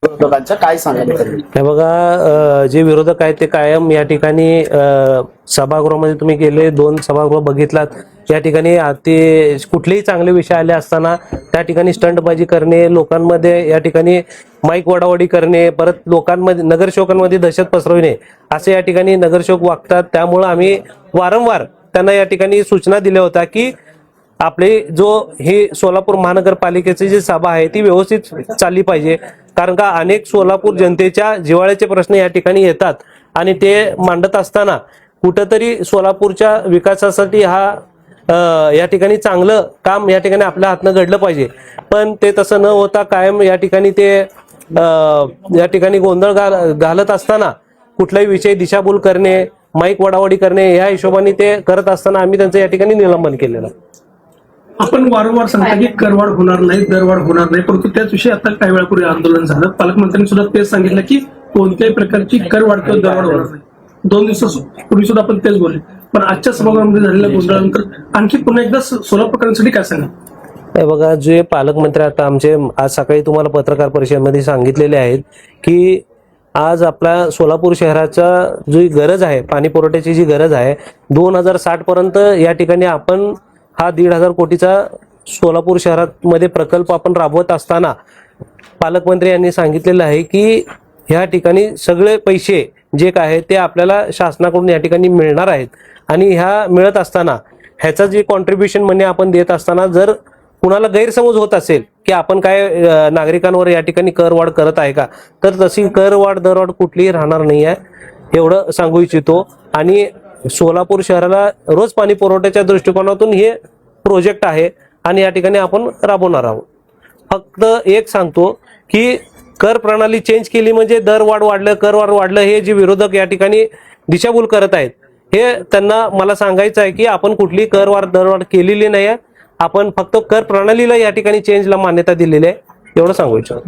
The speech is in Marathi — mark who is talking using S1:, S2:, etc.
S1: विरोधकांच्या काय सांगायला पाहिजे?
S2: हे बघा, जे विरोधक आहेत ते कायम या ठिकाणी सभागृहामध्ये तुम्ही गेले 2 सभागृह बघितलात, या ठिकाणी ते कुठलेही चांगले विषय आले असताना त्या ठिकाणी स्टंटबाजी करणे, लोकांमध्ये या ठिकाणी माईक वडावडी करणे, परत लोकांमध्ये नगरसेवकांमध्ये दहशत पसरविणे असे या ठिकाणी नगरसेवक वागतात. त्यामुळे आम्ही वारंवार त्यांना या ठिकाणी सूचना दिल्या होत्या की आपले जो हे सोलापूर महानगरपालिकेची जी सभा आहे ती व्यवस्थित चालली पाहिजे, कारण का अनेक सोलापूर जनतेच्या जिव्हाळ्याचे प्रश्न या ठिकाणी येतात आणि ते मांडत असताना कुठंतरी सोलापूरच्या विकासासाठी या ठिकाणी चांगलं काम या ठिकाणी आपल्या हातनं घडलं पाहिजे. पण ते तसं न होता कायम या ठिकाणी ते या ठिकाणी गोंधळ घालत असताना कुठलाही विषय दिशाभूल करणे, माईक वडावडी करणे या हिशोबाने ते करत असताना आम्ही त्यांचं या ठिकाणी निलंबन केलेलं.
S3: आपण वारंवार सांगता की करवाढ होणार नाही, दरवाढ होणार नाही, परंतु त्याच विषयी आता काही वेळापूर्वी आंदोलन झालं. पालकमंत्र्यांनी सुद्धा तेच सांगितलं की कोणत्याही प्रकारची करवाढ किंवा दरवाढ होणार नाही. 2 दिवसापूर्वी सुद्धा आपण तेच बोलले. पण आजच्या सभागृहामध्ये झालेल्या गोंधळानंतर आणखी पुन्हा एकदा सोलापूरकरांसाठी काय सांगा?
S2: हे बघा, जे पालकमंत्री आता आमचे आज सकाळी तुम्हाला पत्रकार परिषदेमध्ये सांगितलेले आहेत की आज आपल्या सोलापूर शहराचा जी गरज आहे, पाणी पुरवठ्याची जी गरज आहे, 2060 पर्यंत या ठिकाणी आपण हा 1,500 कोटीचा सोलापूर शहरामध्ये प्रकल्प आपण राबवत असताना पालकमंत्री यांनी सांगितलेलं आहे की ह्या ठिकाणी सगळे पैसे जे काय आहे ते आपल्याला शासनाकडून या ठिकाणी मिळणार आहेत. आणि ह्या मिळत असताना ह्याचा जे कॉन्ट्रीब्युशन मनी आपण देत असताना जर कुणाला गैरसमज होत असेल की आपण काय नागरिकांवर या ठिकाणी करवाढ करत आहे का, तर तशी करवाढ दरवाढ कुठलीही राहणार नाही आहे, एवढं सांगू इच्छितो. आणि सोलापूर शहराला रोज पाणी पुरवठ्याच्या दृष्टिकोनातून हे प्रोजेक्ट आहे आणि या ठिकाणी आपण राबवणार आहोत. फक्त एक सांगतो की कर प्रणाली चेंज केली म्हणजे दरवाढ वाढलं, करवाढ वाढलं, हे जे विरोधक या ठिकाणी दिशाभूल करत आहेत हे त्यांना मला सांगायचं आहे की आपण कुठली करवाढ दरवाढ केलेली नाही आहे, आपण फक्त कर प्रणालीला या ठिकाणी चेंजला मान्यता दिलेली आहे, एवढं सांगू इच्छितो.